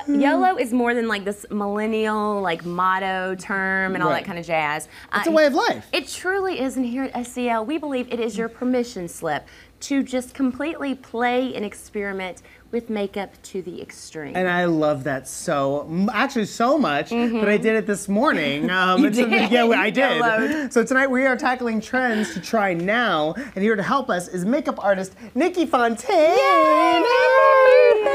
YOLO is more than like this millennial like motto term and all that kind of jazz. It's a way of life. It truly is, and here at SCL, we believe it is your permission slip to just completely play and experiment with makeup to the extreme. And I love that actually so much that I did it this morning. You did? Yeah, I did. YOLO'd. So tonight we are tackling trends to try now, and here to help us is makeup artist Nikki Fontaine.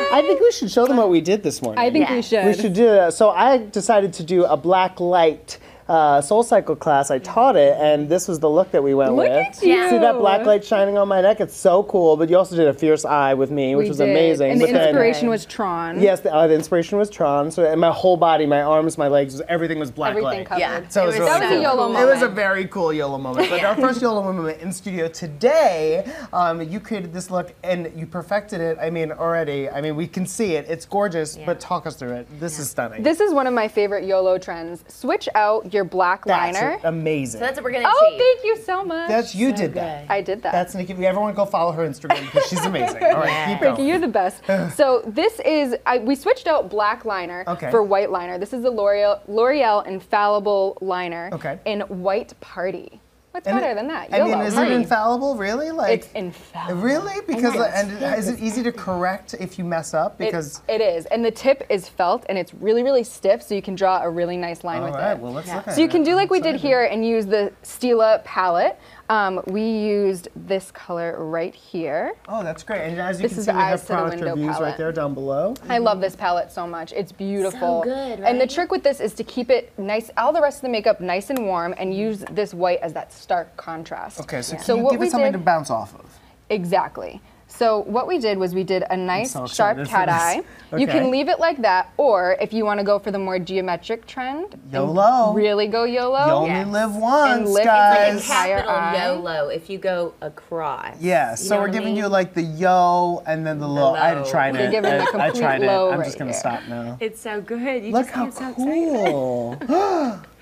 I think we should show them what we did this morning. I think we should. We should do that. So I decided to do a black light Soul Cycle class. I taught it, and this was the look that we went with. Look at you. See that black light shining on my neck? It's so cool. But you also did a fierce eye with me, which was amazing. And but the inspiration was Tron. Yes, the inspiration was Tron. So and my whole body, my arms, my legs, everything was black light. Covered. Yeah. So That was a YOLO moment. It was a very cool YOLO moment. But our first YOLO moment in studio today, you created this look and you perfected it. I mean, already. I mean, we can see it. It's gorgeous. But talk us through it. This is stunning. This is one of my favorite YOLO trends. Switch out your black liner. Amazing. So that's what we're gonna Oh, achieve. thank you so much. You did that. I did that. That's Nikki. Everyone go follow her Instagram because she's amazing. All right, keep Frankie, going. you're the best. So this is, we switched out black liner for white liner. This is the L'Oreal Infallible Liner in White Party. What's better than that? I mean, YOLO, is party. it infallible, really? Like, It's infallible. Really? Because is it easy to correct if you mess up? Because it is, and the tip is felt, and it's really, really stiff, so you can draw a really nice line with it. Well, let's look at it. So you can do like we did here and use the Stila palette. We used this color right here. Oh, that's great. And as you can is see, the we Eyes have to the product Window reviews right palette. there down below. I love this palette so much. It's beautiful. So good, And the right? trick with this is to keep it nice, all the rest of the makeup nice and warm, and use this white as that stark contrast. Okay, so So can you what give we it something did- to bounce off of? Exactly. So what we did was we did a nice so sharp excited for cat this. eye. You Okay. can leave it like that, or if you want to go for the more geometric trend, and YOLO. really go YOLO. You only live once, lift guys. It's like a Entire eye. capital YOLO if you go across. Yeah, You so know we're what I giving mean? you like the yo and then the low. I low. tried You're it. giving the I complete tried it. low I'm right just gonna here. stop now. It's so good. You Look just how get so excited. cool.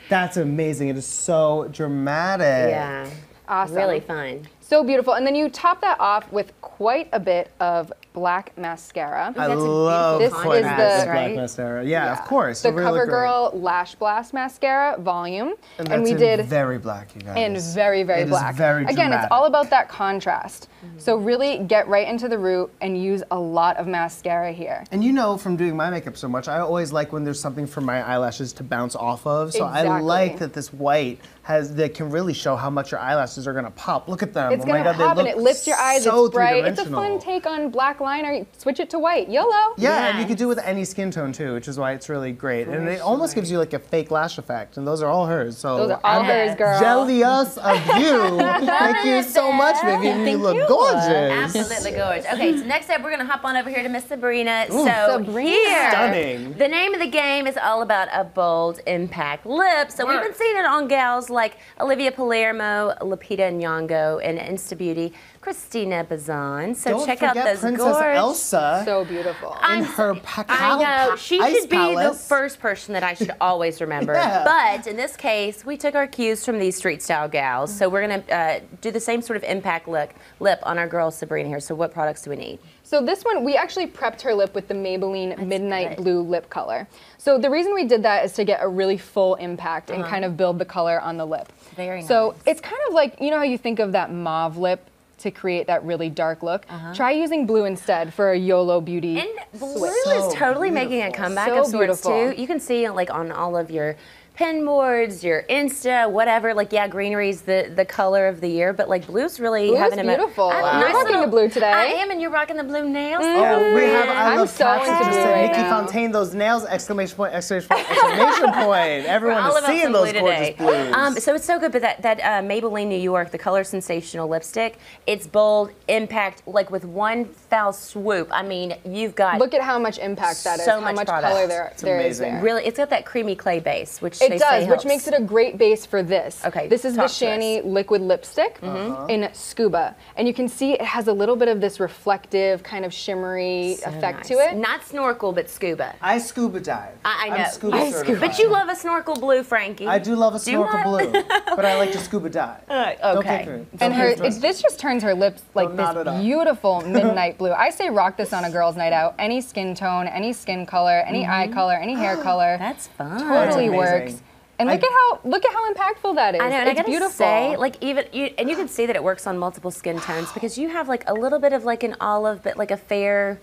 That's amazing. It is so dramatic. Yeah. Awesome. Really fun. So beautiful. And then you top that off with quite a bit of black mascara. I That's a love beautiful This is contrast the- black right? mascara. Yeah, of course. The It really looked great. CoverGirl Lash Blast Mascara Volume. And, we that's did very black, you guys. and very, very It is black. very Again, it's dramatic. all about that contrast. So really get right into the root and use a lot of mascara here. And you know, from doing my makeup so much, I always like when there's something for my eyelashes to bounce off of. So I Exactly. like that this white that can really show how much your eyelashes are gonna pop. Look at them. It's Oh my gonna God, they pop and look it lifts your eyes, so it's bright. It's a three-dimensional. fun take on black liner. Switch it to white. YOLO. Yeah, and you can do it with any skin tone too, which is why it's really great. And it almost gives you like a fake lash effect, and those are all hers. So Those are all I'm hers, girl. jealous of you. Thank you so much, Vivian. You look gorgeous. Absolutely gorgeous. Okay, so next up we're gonna hop on over here to Miss Sabrina. So Sabrina. here, Stunning. the name of the game is all about a bold impact lip. So we've been seeing it on gals like Olivia Palermo, Lupita Nyong'o, and Insta Beauty, Christina Bazan. So Don't check out forget those Princess gorge. Elsa So beautiful. in her I know. She ice should be the palace. first person that I should always remember. Yeah. But in this case, we took our cues from these street style gals. So we're going to do the same sort of impact lip on our girl Sabrina here. So what products do we need? So this one, we actually prepped her lip with the Maybelline Midnight good. Blue lip color. So the reason we did that is to get a really full impact and kind of build the color on the lip. Very So nice. it's kind of like, you know how you think of that mauve lip to create that really dark look? Try using blue instead for a YOLO beauty. And blue switch. is totally making a comeback So of sorts beautiful. too. You can see like on all of your pin boards, your Insta, whatever. Like yeah, greenery's the color of the year, but like blue's really Blue is having a beautiful. nice You're rocking little- the blue today. I am, and you're rocking the blue nails. Yeah, we have I I'm love so captions into that blue say right Nikki now. Fontaine, those nails, exclamation point, exclamation point, exclamation point. Everyone All is about seeing some those blue gorgeous today. blues. So it's so good, but that Maybelline New York, the Color Sensational lipstick, it's bold, impact, like with one foul swoop. I mean, you've got Look at how much impact that is, So how much much product. color there is amazing. there. really, it's got that creamy clay base, which It does, which makes it a great base for this. Okay, this is the Shani liquid lipstick in Scuba. And you can see it has a little bit of this reflective, kind of shimmery effect to it. Not snorkel, but scuba. I scuba dive. I know. I'm scuba certified. But you love a snorkel blue, Frankie. I do love a snorkel blue, but I like to scuba dive. Okay. And this just turns her lips like this beautiful midnight blue. I say rock this on a girl's night out. Any skin tone, any skin color, any eye color, any hair color. That's fun. Totally works. And look at how impactful that is. I know, and it's I gotta beautiful. say, like and you can see that it works on multiple skin tones because you have like a little bit of like an olive, but like a fair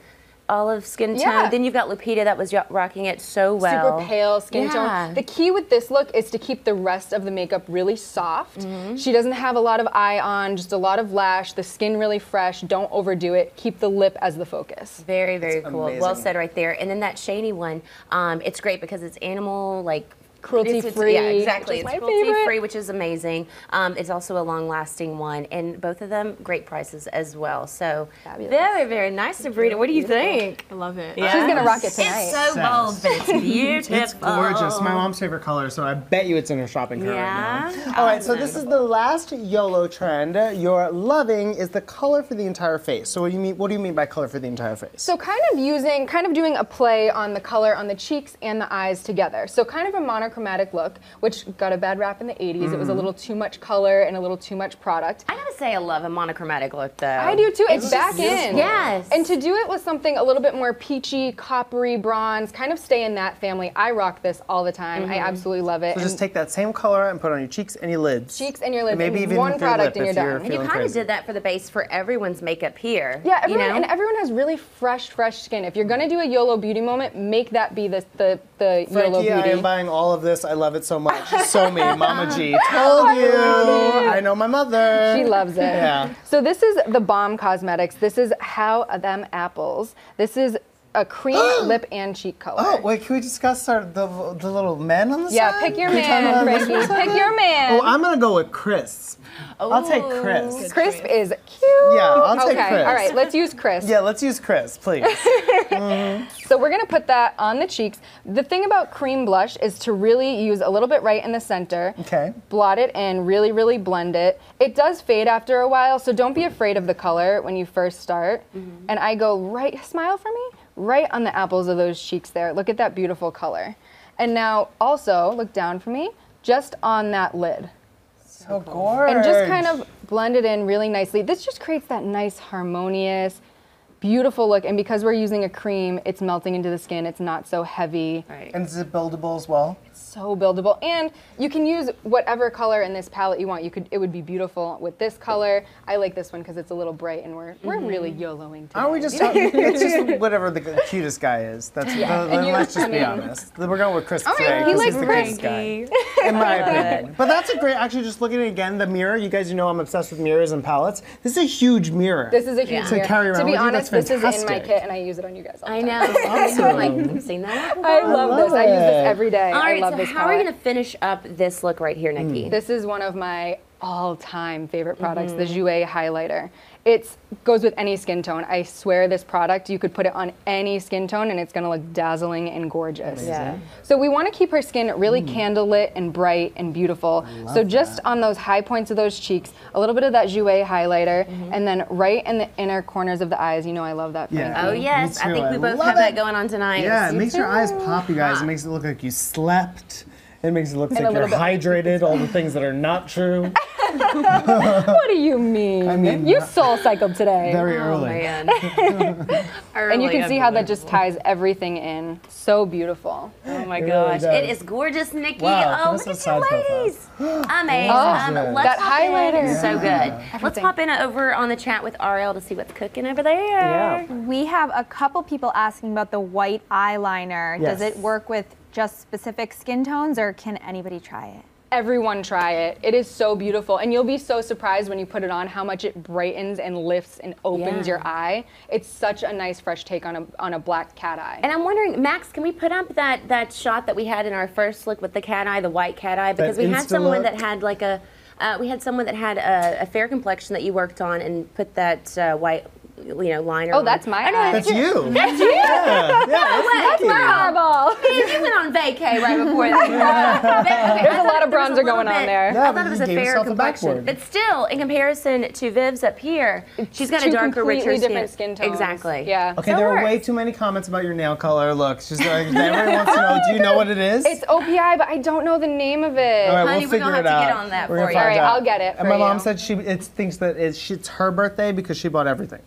olive skin tone. Yeah. Then you've got Lupita that was rocking it so well. Super pale skin tone. The key with this look is to keep the rest of the makeup really soft. She doesn't have a lot of eye on, just a lot of lash. The skin really fresh. Don't overdo it. Keep the lip as the focus. Very, very cool. Amazing. Well said right there. And then that shady one, it's great because it's animal Cruelty-free. Yeah, exactly. It's my cruelty-free, favorite. which is amazing. It's also a long-lasting one, and both of them great prices as well. So very, very nice, Sabrina. What do you think? I love it. Yeah. She's gonna rock it tonight. It's so bold, but it's beautiful. It's gorgeous. My mom's favorite color, so I bet you it's in her shopping cart right now. All right, so this is the last YOLO trend you're loving is the color for the entire face. So what do you mean by color for the entire face? So kind of doing a play on the color on the cheeks and the eyes together. So kind of a monochromatic look, which got a bad rap in the 80s. It was a little too much color and a little too much product. I gotta say I love a monochromatic look though. I do too. It's back in. Yes. And to do it with something a little bit more peachy, coppery, bronze, kind of stay in that family. I rock this all the time. I absolutely love it. So just take that same color and put it on your cheeks and your lids. Cheeks and your lids, Maybe and even one your product lip and you're if you're done. You feeling kind of crazy. did that for the base for everyone's makeup here. Yeah, everyone, you know? and everyone has really fresh skin. If you're gonna do a YOLO beauty moment, make that be the YOLO Frankie, beauty. I am buying all of this. I love it so much. So me, Mama G. Told you. I know my mother. She loves it. Yeah. So this is the Bomb Cosmetics. This is How Them Apples. This is a cream lip and cheek color. Oh, wait, can we discuss the little men on the side? Yeah, pick your man, Frankie. Pick your man. Oh, I'm going to go with Chris. I'll take Chris. Crisp is cute. Yeah, I'll take Okay, Chris. all right, let's use Crisp. Yeah, let's use Chris, please. So we're gonna put that on the cheeks. The thing about cream blush is to really use a little bit right in the center. Okay. Blot it and really, really blend it. It does fade after a while, so don't be afraid of the color when you first start. And I go right, smile for me, right on the apples of those cheeks there. Look at that beautiful color. And now also, look down for me, just on that lid. So gorgeous. And just kind of blend it in really nicely. This just creates that nice, harmonious, beautiful look. And because we're using a cream, it's melting into the skin. It's not so heavy. Right. And is it buildable as well? So buildable. And you can use whatever color in this palette you want. It would be beautiful with this color. I like this one because it's a little bright and we're really YOLOing today. Aren't we just talking? It's just whatever the cutest guy is. That's let's just be honest. We're going with Chris today. he because likes he's the cutest guy, in my opinion. But that's a great. Actually, just looking at it again, the mirror. You guys know I'm obsessed with mirrors and palettes. This is a huge mirror. This is a huge to mirror. carry around To be with you, honest, that's this is in my fantastic. kit and I use it on you guys all the I time. know. Awesome. Like, you've seen that? I love this. I use this every day. All right, I love so this how are you palette. gonna finish up this look right here, Nikki? This is one of my all-time favorite products, the Jouer highlighter. It goes with any skin tone. I swear this product, you could put it on any skin tone and it's gonna look dazzling and gorgeous. Yeah. So we wanna keep her skin really candlelit and bright and beautiful. So just on those high points of those cheeks, a little bit of that Jouer highlighter, and then right in the inner corners of the eyes, you know I love that. Yeah. Oh yes, Me I think too. we I both love have it. that going on tonight. Yeah, it makes your eyes pop, you guys. It makes it look like you slept. It makes it look like you're little bit- hydrated, all the things that are not true. What do you mean? I mean, you soul cycled today. Very Oh early. man. And you can see how that just ties everything in. So beautiful. Oh my It really gosh, does. it is gorgeous, Nikki. Wow, Oh, give us look a at side you profile. ladies. Amazing. Oh, Let's that hop in. highlighter. So good. Let's pop in over on the chat with RL to see what's cooking over there. Yeah. We have a couple people asking about the white eyeliner. Yes. Does it work with just specific skin tones or can anybody try it? Everyone try it. It is so beautiful. And you'll be so surprised when you put it on how much it brightens and lifts and opens your eye. It's such a nice fresh take on a black cat eye. And I'm wondering, Max, can we put up that shot that we had in our first look with the cat eye, the white cat eye? Because we had Insta someone look? that had like a fair complexion that you worked on and put that white, liner. Oh, on. that's my I know, eye. That's you. That's you. Yeah, that's my eyeball. well. You went on vacay right before that. There's a lot of bronzer going on there. Yeah, I thought it was a you gave fair yourself a complexion. backboard. But still, in comparison to Viv's up here, she's got a Two darker, richer completely different skin tones. Exactly. Yeah. Okay, So there are it way works. too many comments about your nail color. Look, she's like, everyone wants to know, do you know what it is? It's OPI, but I don't know the name of it. All right, Honey, we'll we're figure gonna it have to get out. on that We're for gonna you. find All right, out. I'll get it And for my mom you. said it thinks that it's her birthday because she bought everything.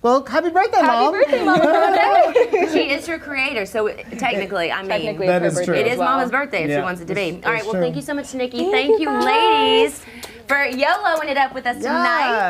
Well, happy birthday, Mom. Happy birthday, Mama. She is her creator, so technically, I mean, Technically, That it's her is true. birthday it as is well. Mama's birthday if Yeah, she wants it to be. it's All right, well, true. thank you so much, Nikki. Thank Thank you, you, guys. ladies, for YOLOing it up with us tonight. Yeah.